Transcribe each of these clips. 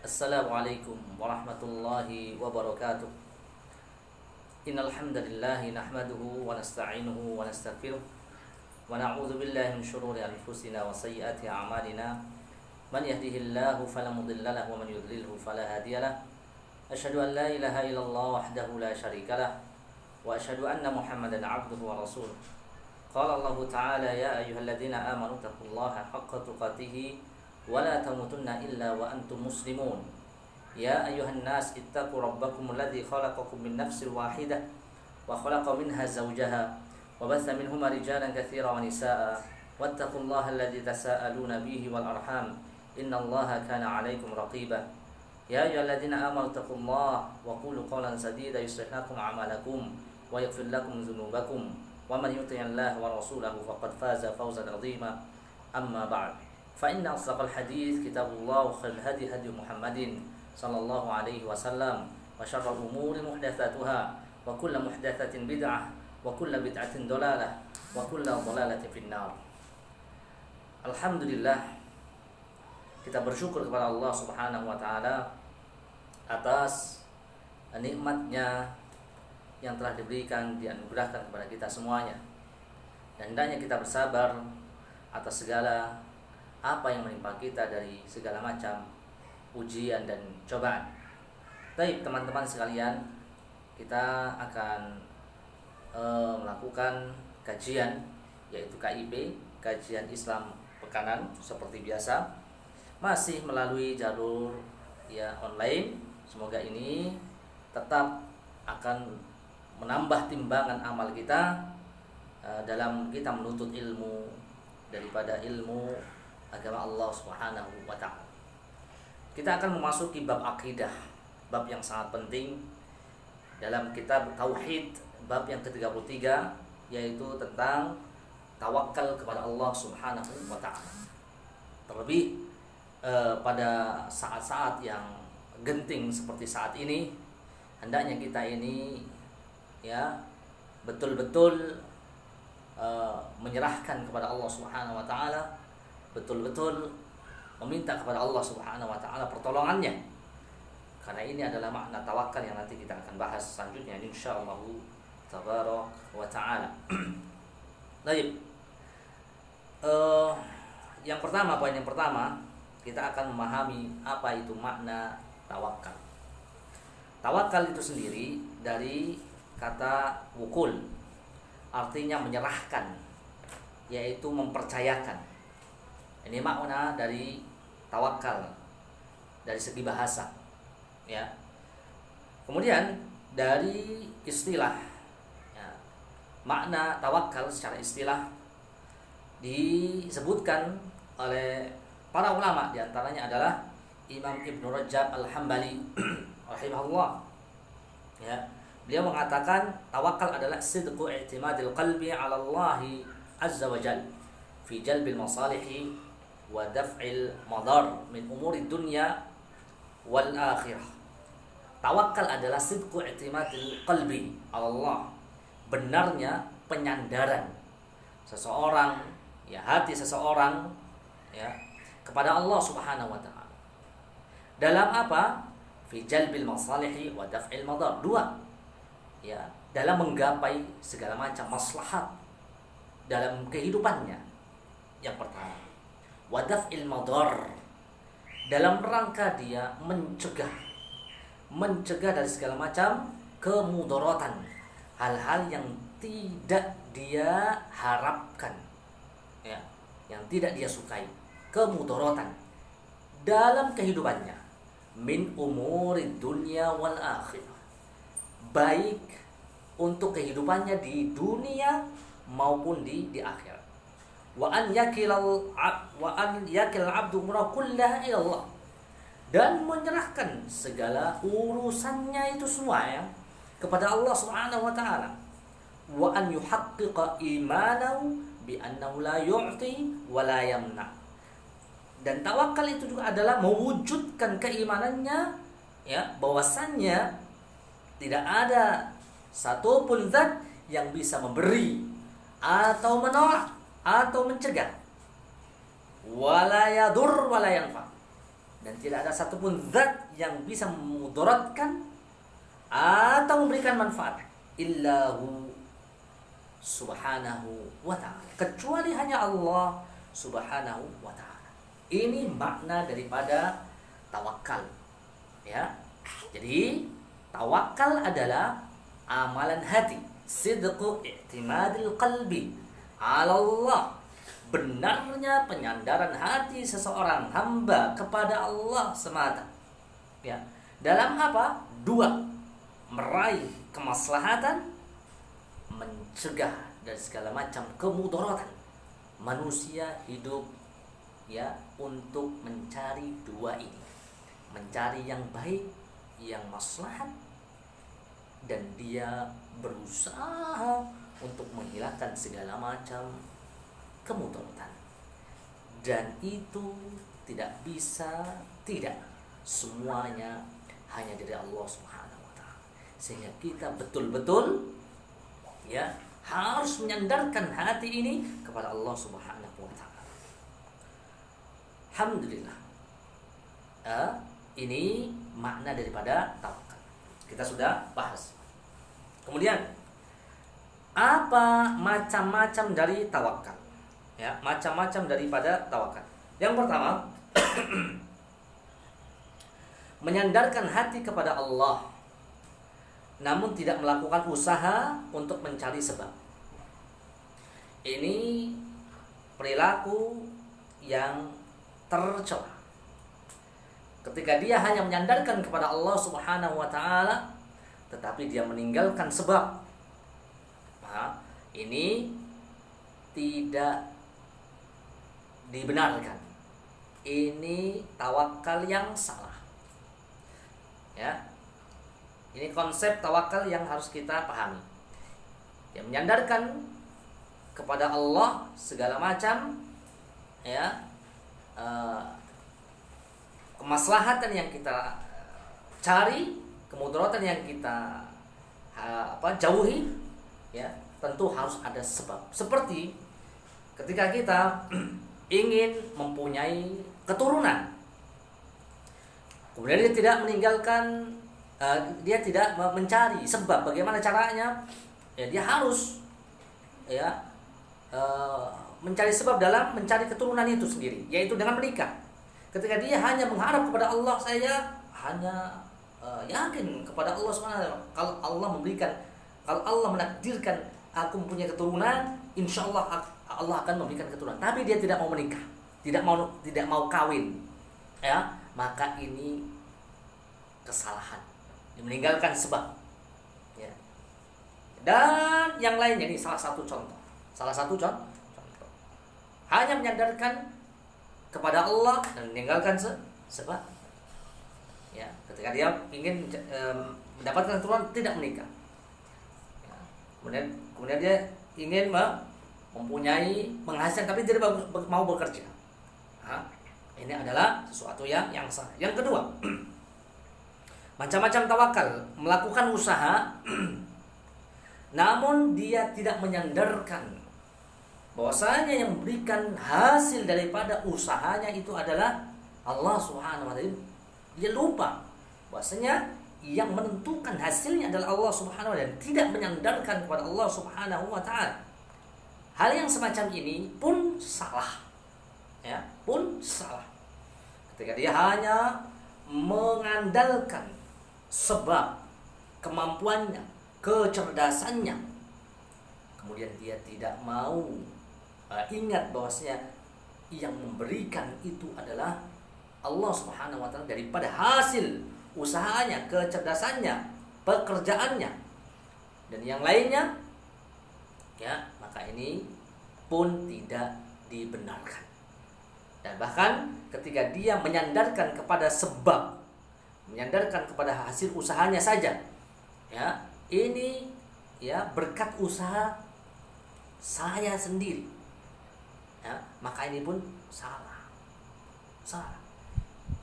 Assalamualaikum warahmatullahi wabarakatuh. Innal hamdalillah nahmaduhu wa nasta'inuhu wa nastaghfiruh wa na'udzu billahi min shururi anfusina wa sayyiati a'malina. Man yahdihillahu fala mudilla lahu wa man yudlilhu fala hadiya lahu. Asyhadu an la ilaha illallah wahdahu la syarika lah wa asyhadu anna Muhammadan 'abduhu wa rasuluh. Qala Allah ta'ala ya ayyuhalladzina amanu taqullaha haqqa tuqatih ولا تموتن إلا وأنتم مسلمون يا أيها الناس اتقوا ربكم الذي خلقكم من نفس واحدة وخلق منها زوجها وبث منهما رجالا كثيرا ونساء واتقوا الله الذي تساءلون به والأرحام إن الله كان عليكم رقيبا يا أيها الذين آمنوا اتقوا الله وقولوا قولا سديدا يصلح لكم أعمالكم ويغفر لكم ذنوبكم ومن يطع الله ورسوله فقد فاز فوزا عظيما أما بعد فإن أصدق الحديث كتاب الله وخير الهدي هدي محمد صلى الله عليه وسلم وشر الأمور محدثاتها وكل محدثة بدعة وكل بدعة ضلالة وكل ضلالة في النار. Alhamdulillah, kita bersyukur kepada Allah Subhanahu wa taala atas nikmatnya yang telah diberikan, dianugerahkan kepada kita semuanya. Dan hendaknya kita bersabar atas segala apa yang menimpa kita dari segala macam ujian dan cobaan. Baik teman-teman sekalian, kita akan melakukan kajian, yaitu KIP, kajian Islam Pekanan, seperti biasa, masih melalui jalur online. Semoga ini tetap akan menambah timbangan amal kita dalam kita menuntut ilmu daripada ilmu agama Allah Subhanahu wa ta'ala. Kita akan memasuki bab akidah, bab yang sangat penting dalam kitab Tauhid, bab yang ke-33, yaitu tentang tawakal kepada Allah Subhanahu wa ta'ala. Terlebih pada saat-saat yang genting seperti saat ini, hendaknya kita ini betul-betul menyerahkan kepada Allah Subhanahu wa ta'ala, betul-betul meminta kepada Allah Subhanahu wa ta'ala pertolongannya. Karena ini adalah makna tawakal yang nanti kita akan bahas selanjutnya insyaallah tabaraka wa ta'ala. Baik. Poin yang pertama, kita akan memahami apa itu makna tawakal. Tawakal itu sendiri dari kata wukul, artinya menyerahkan, yaitu mempercayakan. Ini makna dari tawakal dari segi bahasa, ya. Kemudian dari istilah, makna tawakal secara istilah disebutkan oleh para ulama, diantaranya adalah Imam Ibnu Rajab Al-Hambali rahimahullah. Ya, beliau mengatakan tawakal adalah sidqu i'timadil qalbi 'ala Allah azza wa jalla fi jalbil masalihi wa daf'il madar min umuri dunya wal akhirah. Tawakal adalah sidqu i'timadil qalbi 'ala Allah, benarnya penyandaran seseorang, hati seseorang, kepada Allah Subhanahu wa ta'ala. Dalam apa? Fi jalbil masalihi wa daf'il madar. Dua. Dalam menggapai segala macam maslahat dalam kehidupannya. Yang pertama, wa daf'il madar, dalam rangka dia mencegah dari segala macam kemudaratan, hal-hal yang tidak dia harapkan, yang tidak dia sukai, kemudaratan dalam kehidupannya, min umuri dunya wal akhirah, baik untuk kehidupannya di dunia maupun di akhirat. Wa an yakilal abdu umrah kullaha ila Allah, dan menyerahkan segala urusannya itu semua kepada Allah Subhanahu wa ta'ala. Wa an yuhaqqiqa imanahu bi annahu la yu'ti wa la yamna, dan tawakal itu juga adalah mewujudkan keimanannya, bahwasannya tidak ada satupun zat yang bisa memberi atau menolak atau mencegah, wala yadur wala yanfa, dan tidak ada satupun zat yang bisa memudaratkan atau memberikan manfaat illahu subhanahu wa ta'ala, kecuali hanya Allah subhanahu wa ta'ala. Ini makna daripada tawakal, ya. Jadi tawakal adalah amalan hati, sidqu i'timadil qalbi ala Allah, benarnya penyandaran hati seseorang hamba kepada Allah semata, ya. Dalam apa? Dua, meraih kemaslahatan, mencegah dari segala macam kemudaratan. Manusia hidup, ya, untuk mencari dua ini, mencari yang baik, yang maslahat, dan dia berusaha untuk menghilangkan segala macam kemudaratan. Dan itu tidak bisa, tidak semuanya hanya dari Allah Subhanahu wa ta'ala. Sehingga kita betul-betul, ya, harus menyandarkan hati ini kepada Allah Subhanahu wa ta'ala. Alhamdulillah. Ini makna daripada tawakal. Kita sudah bahas. Kemudian apa macam-macam dari tawakal? Ya, macam-macam daripada tawakal. Yang pertama, menyandarkan hati kepada Allah, namun tidak melakukan usaha untuk mencari sebab. Ini perilaku yang tercela. Ketika dia hanya menyandarkan kepada Allah Subhanahu wa ta'ala, tetapi dia meninggalkan sebab, ini tidak dibenarkan. Ini tawakal yang salah, ya. Ini konsep tawakal yang harus kita pahami. Ya, menyandarkan kepada Allah segala macam, ya, kemaslahatan yang kita cari, kemudaratan yang kita jauhi, ya, tentu harus ada sebab. Seperti ketika kita ingin mempunyai keturunan, kemudian dia tidak meninggalkan, dia tidak mencari sebab bagaimana caranya, ya, dia harus, ya, mencari sebab dalam mencari keturunan itu sendiri, yaitu dengan menikah. Ketika dia hanya mengharap kepada Allah, saya hanya yakin kepada Allah SWT, kalau Allah memberikan, kalau Allah menakdirkan aku mempunyai keturunan, insya Allah Allah akan memberikan keturunan. Tapi dia tidak mau menikah, tidak mau kawin, ya, maka ini kesalahan, meninggalkan sebab, ya. Dan yang lainnya, ini salah satu contoh, hanya menyandarkan kepada Allah dan meninggalkan sebab, ya. Ketika dia ingin mendapatkan keturunan, tidak menikah, ya. Kemudian dia ingin mempunyai menghasilkan, tapi tidak mau bekerja. Ini adalah sesuatu yang salah. Yang kedua, macam-macam tawakal, melakukan usaha namun dia tidak menyandarkan bahwasanya yang memberikan hasil daripada usahanya itu adalah Allah Subhanahu wa ta'ala. Dia lupa bahwasanya yang menentukan hasilnya adalah Allah Subhanahu wa ta'ala, dan tidak menyandarkan kepada Allah Subhanahu wa ta'ala. Hal yang semacam ini pun salah, ya, pun salah. Ketika dia hanya mengandalkan sebab, kemampuannya, kecerdasannya, kemudian dia tidak mau ingat bahwasanya yang memberikan itu adalah Allah Subhanahu wa ta'ala, daripada hasil usahanya, kecerdasannya, pekerjaannya, dan yang lainnya, ya, maka ini pun tidak dibenarkan. Dan bahkan ketika dia menyandarkan kepada sebab, menyandarkan kepada hasil usahanya saja, ya, ini, ya, berkat usaha saya sendiri, ya, maka ini pun salah.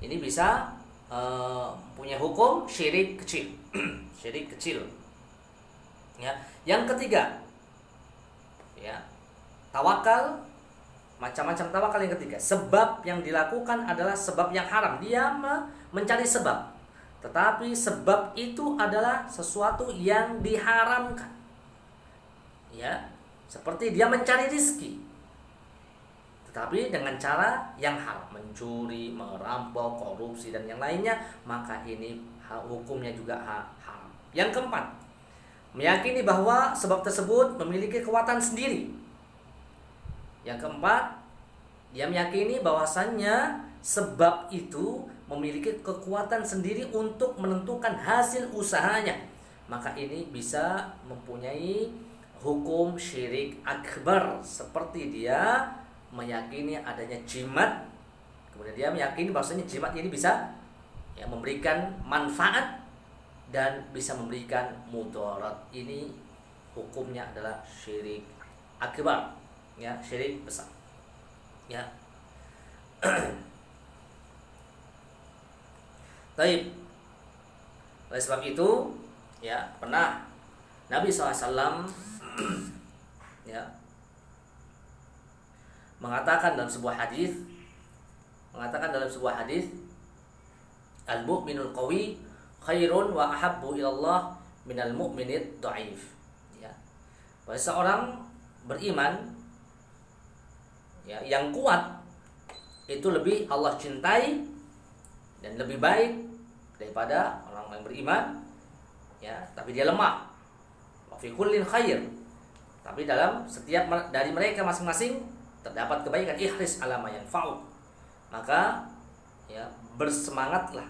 Ini bisa punya hukum syirik kecil. Syirik kecil, ya. Yang ketiga, ya, tawakal Macam-macam tawakal yang ketiga. Sebab yang dilakukan adalah sebab yang haram. Dia mencari sebab. Tetapi sebab itu adalah sesuatu yang diharamkan. Ya, seperti dia mencari rizki, tetapi dengan cara yang haram, mencuri, merampok, korupsi dan yang lainnya, maka ini hukumnya juga haram. Yang keempat, meyakini bahwa sebab tersebut memiliki kekuatan sendiri. Yang keempat, dia meyakini bahwasannya sebab itu memiliki kekuatan sendiri untuk menentukan hasil usahanya. Maka ini bisa mempunyai hukum syirik akbar, seperti dia meyakini adanya jimat, kemudian dia meyakini bahwasanya jimat ini bisa memberikan manfaat dan bisa memberikan mudarat. Ini hukumnya adalah syirik akbar, syirik besar. Baik. Oleh sebab itu, pernah Nabi SAW mengatakan dalam sebuah hadis, al-mu'minul qawi khairun wa ahabbu ilallah minal mu'minid dha'if. Bahwa seorang beriman yang kuat itu lebih Allah cintai dan lebih baik daripada orang yang beriman tapi dia lemah. Wa fi kullin khair. Tapi dalam setiap dari mereka masing-masing terdapat kebaikan. Ihris ala ma yanfa'u. Maka bersemangatlah.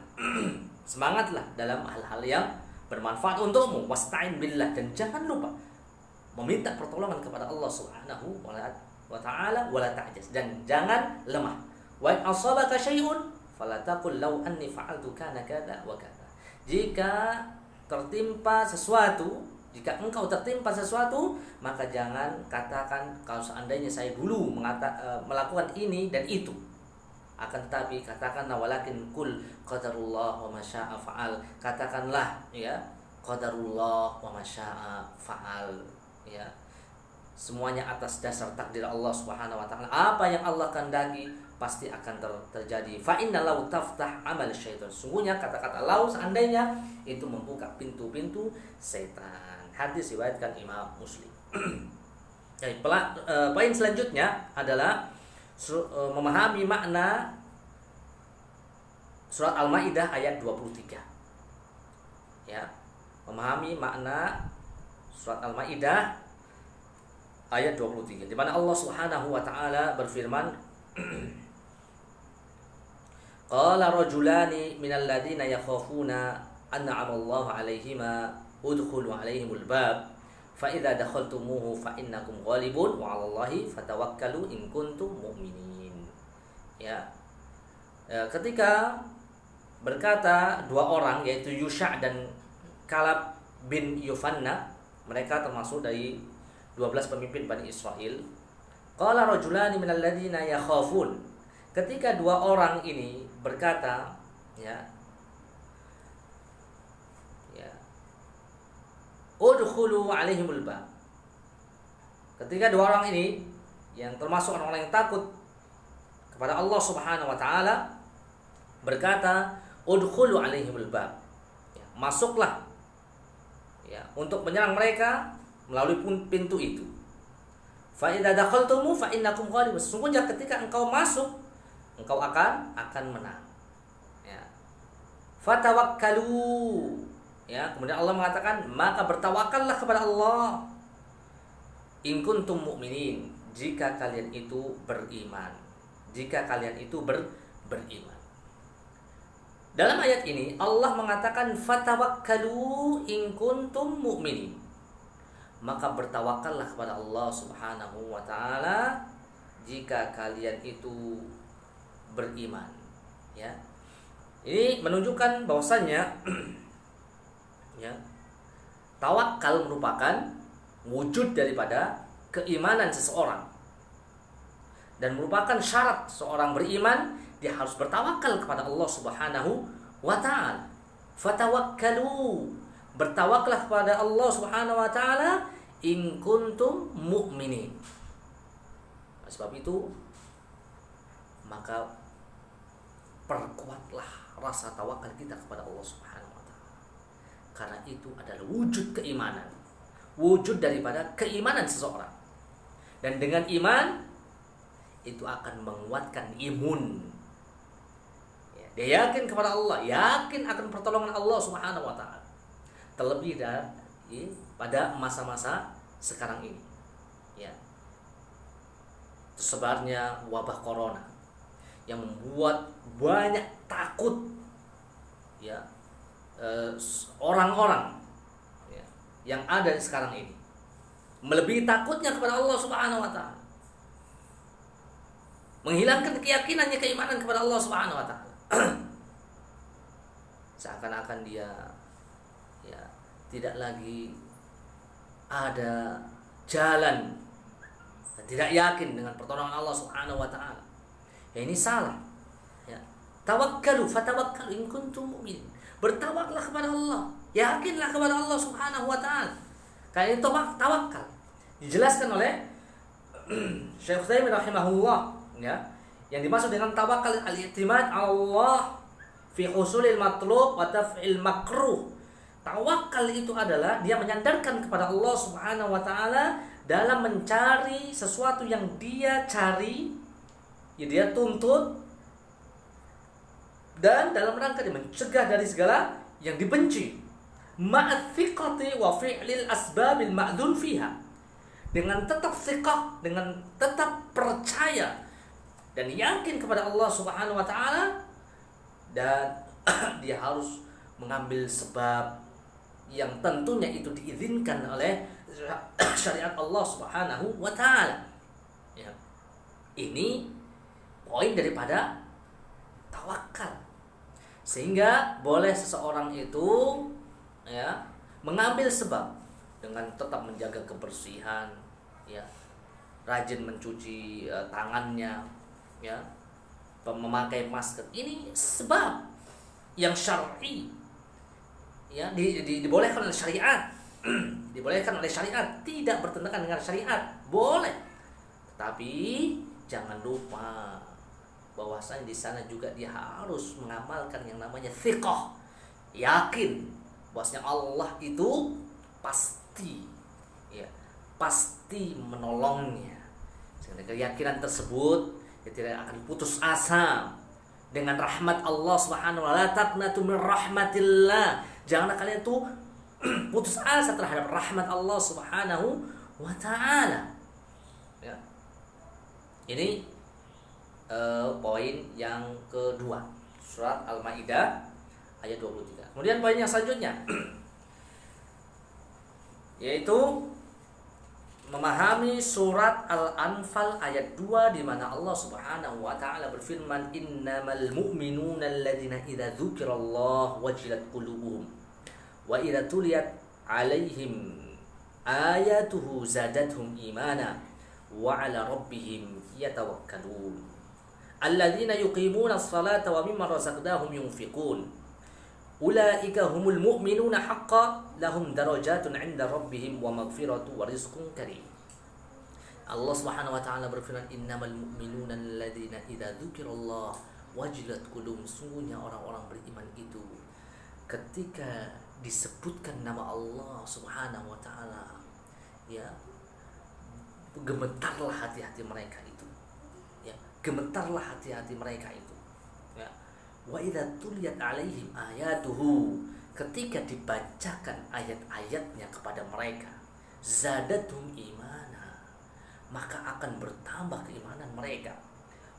Semangatlah dalam hal-hal yang bermanfaat untukmu. Wasta'in billah, dan jangan lupa meminta pertolongan kepada Allah Subhanahu wa ta'ala, wala ta'jaz, dan jangan lemah. Wa in asabaka syai'un fala taqul law anni fa'altu kana kadza wa kadza. Jika engkau tertimpa sesuatu, maka jangan katakan kalau seandainya saya dulu melakukan ini dan itu. Akan tetapi katakanlah walakin kul qadarullah wa ma syaa fa'al. Katakanlah qadarullah wa ma syaa fa'al. Semuanya atas dasar takdir Allah Subhanahu wa taala. Apa yang Allah kehendaki pasti akan terjadi. Fa inna lau taftah amal syaitan. Sungguhnya kata-kata lau seandainya itu membuka pintu-pintu setan. Hadis riwayatkan Imam Muslim. Jadi poin selanjutnya adalah memahami makna surat Al-Maidah ayat 23. Memahami makna surat Al-Maidah ayat 23, di mana Allah Subhanahu wa taala berfirman, qala rajulani minal ladzina yakhafuna an'ama Allahu 'alaihima udkhulu 'alaihimul bab fa idza dakhaltumuhu fa innakum ghalibun wa 'alallahi fatawakkalu in kuntum mu'minin. Ketika berkata dua orang, yaitu Yusha' dan Kalab bin Yufanna, mereka termasuk dari 12 pemimpin Bani Israel. Qala rajulani minal ladzina yakhafun. Ketika dua orang ini berkata, udkhulu alaihimul bab. Ketika dua orang ini yang termasuk orang-orang yang takut kepada Allah Subhanahu wa taala berkata, udkhulu alaihimul bab. Masuklah untuk menyerang mereka melalui pintu itu. Fa idza dakhaltumu fa innakum ghalibun. Sesungguhnya ketika engkau masuk, engkau akan menang. Fatawakkalu. Kemudian Allah mengatakan, maka bertawakallah kepada Allah. In kuntum mu'minin, jika kalian itu beriman. Jika kalian itu beriman. Dalam ayat ini Allah mengatakan fatawakkalu in kuntum mu'minin. Maka bertawakallah kepada Allah Subhanahu wa taala jika kalian itu beriman. Ini menunjukkan bahwasannya tawakal merupakan wujud daripada keimanan seseorang, dan merupakan syarat seorang beriman. Dia harus bertawakal kepada Allah Subhanahu wa taala. Fatawakkalu, bertawaklah kepada Allah Subhanahu wa taala in kuntum mu'minin. Sebab itu maka perkuatlah rasa tawakal kita kepada Allah Subhanahu wa taala. Karena itu adalah wujud keimanan, wujud daripada keimanan seseorang. Dan dengan iman itu akan menguatkan imun. Ya, dia yakin kepada Allah, yakin akan pertolongan Allah Subhanahu wa taala. Terlebih dari pada masa-masa sekarang ini. Ya. Tersebarnya wabah corona yang membuat banyak takut, ya, orang-orang, ya, yang ada sekarang ini, melebihi takutnya kepada Allah Subhanahu wa taala, menghilangkan keyakinannya, keimanan kepada Allah Subhanahu wa taala. Seakan-akan dia, ya, tidak lagi ada jalan, tidak yakin dengan pertolongan Allah Subhanahu wa taala. Ya, ini salah. Ya. Tawakkalu fatawakkalu in kuntum mu'minin. Bertawaklah kepada Allah. Yakinlah kepada Allah Subhanahu wa taala. Karena itu tawakal. Dijelaskan oleh Syekh Utsaimin rahimahullah, ya. Yang dimaksud dengan tawakal al-i'timad Allah fi husulil matlub wa taf'il makruh. Tawakal itu adalah dia menyandarkan kepada Allah Subhanahu wa taala dalam mencari sesuatu yang dia cari, ya, dia tuntut, dan dalam rangka dia mencegah dari segala yang dibenci. Ma'athiqati wa fi'lil asbabil ma'dzun fiha. Dengan tetap thiqah, dengan tetap percaya dan yakin kepada Allah Subhanahu wa taala, dan dia harus mengambil sebab yang tentunya itu diizinkan oleh syariat Allah Subhanahu wa taala. Ya. Ini poin daripada tawakal. Sehingga boleh seseorang itu, ya, mengambil sebab dengan tetap menjaga kebersihan, ya, rajin mencuci tangannya, ya, memakai masker. Ini sebab yang syar'i, ya, dibolehkan oleh syariat. Dibolehkan oleh syariat, tidak bertentangan dengan syariat, boleh. Tetapi jangan lupa bahwasanya di sana juga dia harus mengamalkan yang namanya thiqah, yakin bahwasanya Allah itu pasti, ya, pasti menolongnya. Sehingga keyakinan tersebut, dia tidak akan putus asa dengan rahmat Allah Subhanahu wa taala. La taqnatu min rahmatillah. Janganlah kalian tuh putus asa terhadap rahmat Allah Subhanahu wa taala. Ya. Ini poin yang kedua, surat Al-Maidah ayat 23. Kemudian poin yang selanjutnya yaitu memahami surat Al-Anfal ayat 2 di mana Allah Subhanahu wa taala berfirman, innamal mu'minuna alladzina idza dzukirallahu wajilat qulubuhum wa idza tuliyat alaihim ayatuhu zadatuhum imana wa ala rabbihim yatawakkalun alladzina yuqimuna as-salata wa mimma razaqnahum yunfiqun ulaika humul mu'minuna haqqan lahum darajatun 'inda rabbihim wa maghfiratu wa rizqun karim. Allah Subhanahu wa taala berfirman, innamal mu'minuna alladzina idza dzukirallah wajilat qulubuhum. Sungguhnya orang-orang beriman itu ketika disebutkan nama Allah Subhanahu wa taala, ya, gemetarlah hati-hati mereka itu, ya, gemetarlah hati-hati mereka itu, ya. Wa idza tuliyat alaihim ayatuhu, ketika dibacakan ayat-ayatnya kepada mereka, zadatum imana, maka akan bertambah keimanan mereka.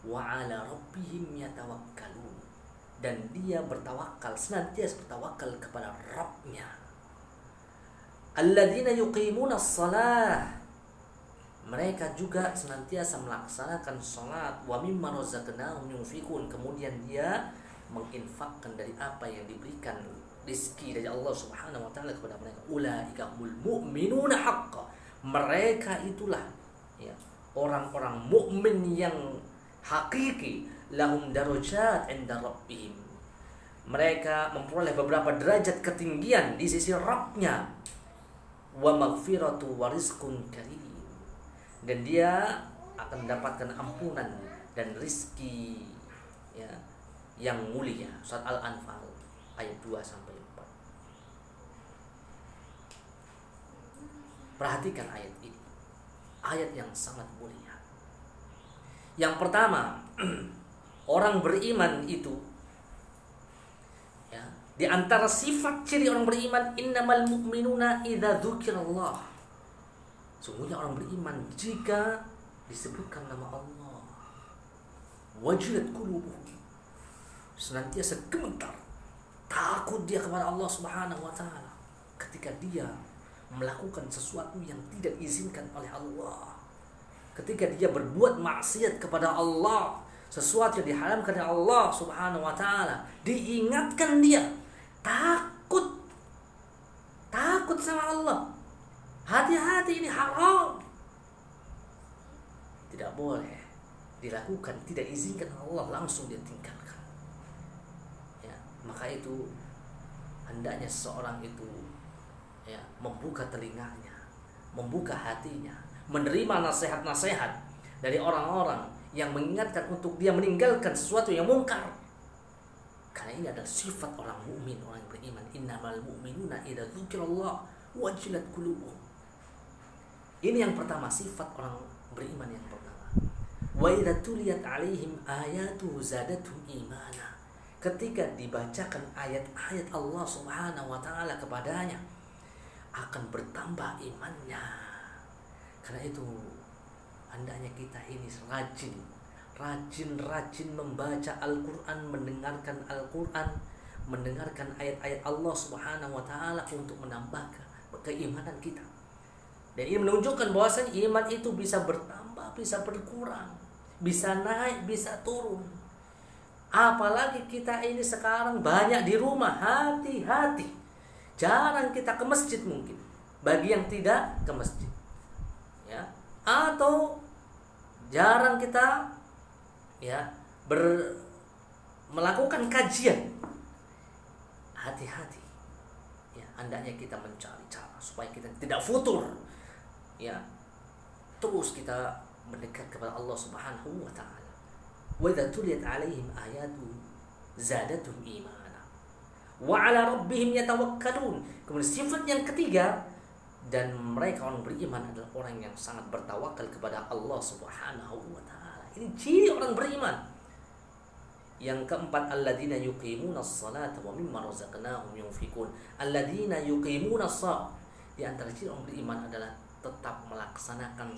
Wa ala rabbihim yatawakkalun, dan dia bertawakal, senantiasa bertawakal kepada Rabb-nya. Alladzina yuqimuna as-salah, mereka juga senantiasa melaksanakan salat. Wa mimma razaqnahum yunfiqun, kemudian dia menginfakkan dari apa yang diberikan rezeki dari Allah Subhanahu wa taala kepada mereka. Ulaika humul mu'minuna haqqan, mereka itulah, ya, orang-orang mukmin yang hakiki. Lahum darajat 'inda rabbihim, mereka memperoleh beberapa derajat ketinggian di sisi Rabb-nya. Wa maghfiratu wa rizqun karim, dan dia akan mendapatkan ampunan dan rizki ya yang mulia. Surat Al-Anfal ayat 2 sampai 4. Perhatikan ayat ini. Ayat yang sangat mulia. Yang pertama, orang beriman itu ya, di antara sifat ciri orang beriman, innamal mu'minuna idza dzukirallah. Sungguhnya orang beriman jika disebutkan nama Allah, wajilat qulubuhum, senantiasa gemetar, takut dia kepada Allah Subhanahu wa taala ketika dia melakukan sesuatu yang tidak diizinkan oleh Allah. Ketika dia berbuat maksiat kepada Allah, sesuatu yang diharamkan oleh Allah Subhanahu wa taala, diingatkan dia, takut sama Allah. Hati-hati, ini haram. Tidak boleh dilakukan, tidak diizinkan Allah, langsung dia tinggalkan. Ya, maka itu hendaknya seseorang itu ya membuka telinganya, membuka hatinya, menerima nasihat-nasihat dari orang-orang yang mengingatkan untuk dia meninggalkan sesuatu yang mungkar. Karena ini adalah sifat orang mukmin, orang yang beriman. Innamal mu'minuna idza dzukirallah wajilat qulubuhum. Ini yang pertama, sifat orang beriman yang pertama. Wa idza tuliyat 'alaihim ayatuhu zadatuhum imana. Ketika dibacakan ayat-ayat Allah Subhanahu wa taala kepadanya, akan bertambah imannya. Karena itu hendaknya kita ini rajin membaca Al-Quran, mendengarkan ayat-ayat Allah Subhanahu wa taala untuk menambah keimanan kita. Dan ini menunjukkan bahwasanya iman itu bisa bertambah, bisa berkurang, bisa naik, bisa turun. Apalagi kita ini sekarang banyak di rumah, hati-hati. Jarang kita ke masjid mungkin, bagi yang tidak ke masjid, ya, atau jarang kita ya melakukan kajian. Hati-hati, ya, hendaknya kita mencari cara supaya kita tidak futur, ya, terus kita mendekat kepada Allah Subhanahu wa taala. Wa idza tuliyat 'alaihim ayatu zadatuhum imana wa 'ala rabbihim yatawakkalun. Kemudian sifat yang ketiga, dan mereka orang beriman adalah orang yang sangat bertawakal kepada Allah Subhanahu wa taala. Ini ciri orang beriman. Yang keempat, alladzina yuqimunas salata wa mimma razaqnahum yunfikun. Alladzina yuqimunas shalah. Di antara ciri orang beriman adalah tetap melaksanakan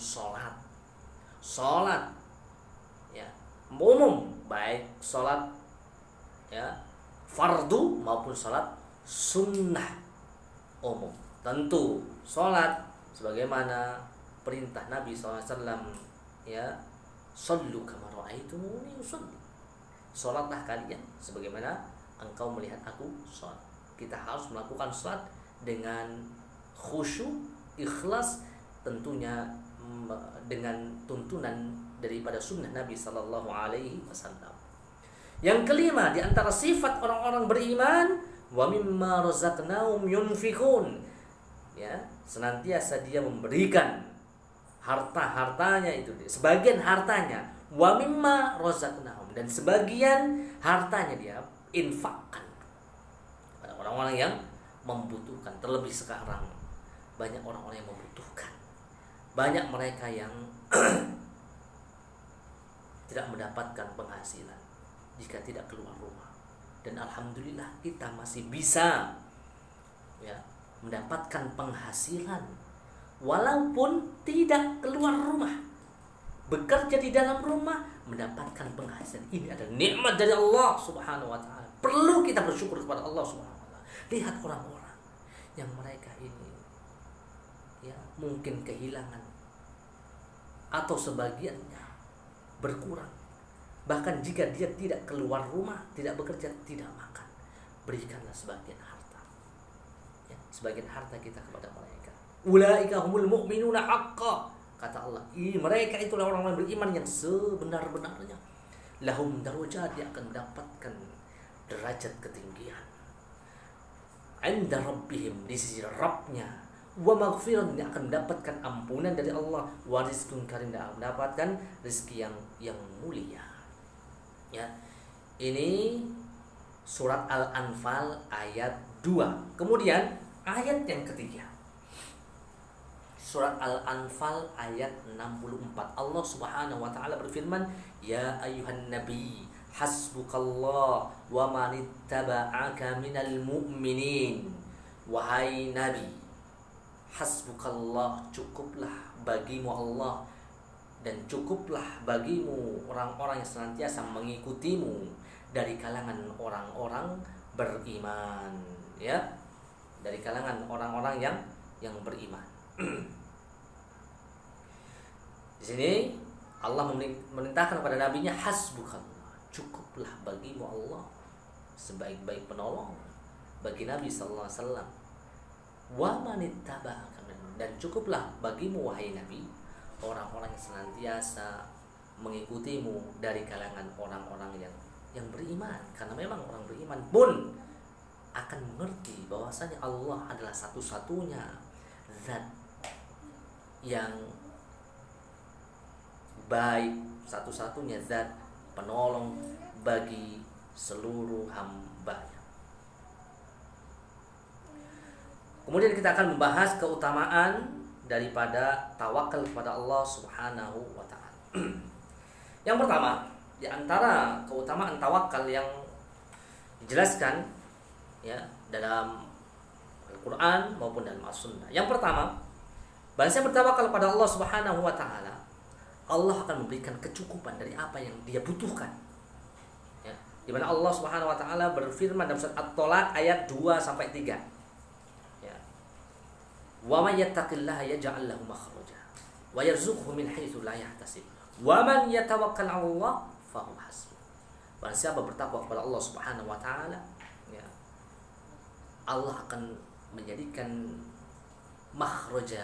salat ya, umum, baik salat ya fardu maupun salat sunnah umum. Tentu salat sebagaimana perintah Nabi SAW, ya, sallu kama ra'aitumuni usalli. Salatlah kalian sebagaimana engkau melihat aku salat. Kita harus melakukan salat dengan khusyuk, ikhlas, tentunya dengan tuntunan daripada sunnah Nabi sallallahu alaihi wasallam. Yang kelima, di antara sifat orang-orang beriman, wa mimma razaqnahum yunfikun. Ya, senantiasa dia memberikan harta-hartanya itu, sebagian hartanya, wa mimma razaqnahum, dan sebagian hartanya dia infakkan pada orang-orang yang membutuhkan. Terlebih sekarang banyak orang-orang yang membutuhkan. Banyak mereka yang tidak mendapatkan penghasilan jika tidak keluar rumah. Dan alhamdulillah kita masih bisa, ya, mendapatkan penghasilan walaupun tidak keluar rumah. Bekerja di dalam rumah mendapatkan penghasilan. Ini adalah nikmat dari Allah Subhanahu wa taala. Perlu kita bersyukur kepada Allah Subhanahu wa taala. Lihat orang-orang yang mereka ini, ya, mungkin kehilangan atau sebagiannya berkurang. Bahkan jika dia tidak keluar rumah, tidak bekerja, tidak makan, berikanlah sebagian harta, ya, sebagian harta kita kepada mereka. Ulaika humul mu'minuna haqqan, kata Allah. Mereka itulah orang-orang beriman yang sebenar-benarnya. Lahum darajat, dia akan mendapatkan derajat ketinggian. 'Inda rabbihim, di sisi Rabbnya. wa maghfirah, dia akan mendapatkan ampunan dari Allah, wa rizqun karim, dia akan mendapatkan rezeki yang mulia. Ya. Ini surat Al-Anfal ayat 2. Kemudian ayat yang ketiga, surat Al-Anfal ayat 64. Allah Subhanahu wa taala berfirman, "Ya ayyuhan nabi, hasbukallah wa manittaba'aka minal mu'minin." Wahai nabi, hasbukallah, cukuplah bagimu Allah dan cukuplah bagimu orang-orang yang senantiasa mengikutimu dari kalangan orang-orang beriman, ya. Dari kalangan orang-orang yang beriman. Di sini Allah memerintahkan kepada nabinya, hasbukallah, cukuplah bagimu Allah sebaik-baik penolong bagi Nabi sallallahu alaihi wasallam. Wa manittaba'aka, dan cukuplah bagimu wahai Nabi orang-orang yang senantiasa mengikutimu dari kalangan orang-orang yang beriman. Karena memang orang beriman pun akan mengerti bahwasanya Allah adalah satu-satunya zat yang baik, satu-satunya zat penolong bagi seluruh hamba-Nya. Kemudian kita akan membahas keutamaan daripada tawakal kepada Allah Subhanahu wa taala. Yang pertama, di antara keutamaan tawakal yang dijelaskan ya dalam Al-Qur'an maupun dalam As-Sunnah. Yang pertama, bahasa bertawakal kepada Allah Subhanahu wa taala, Allah akan memberikan kecukupan dari apa yang dia butuhkan. Ya, di mana Allah Subhanahu wa taala berfirman dalam surat At-Tolaq ayat 2 sampai 3. Wa may yattaqillaha yaj'al lahu makhraja wa yarzuqhu min haitsu la yahtasib wa man yatawakkal 'ala Allah fa huwa hasbuh. Barang siapa bertakwa kepada Allah Subhanahu wa taala, ya, Allah akan menjadikan makhraja,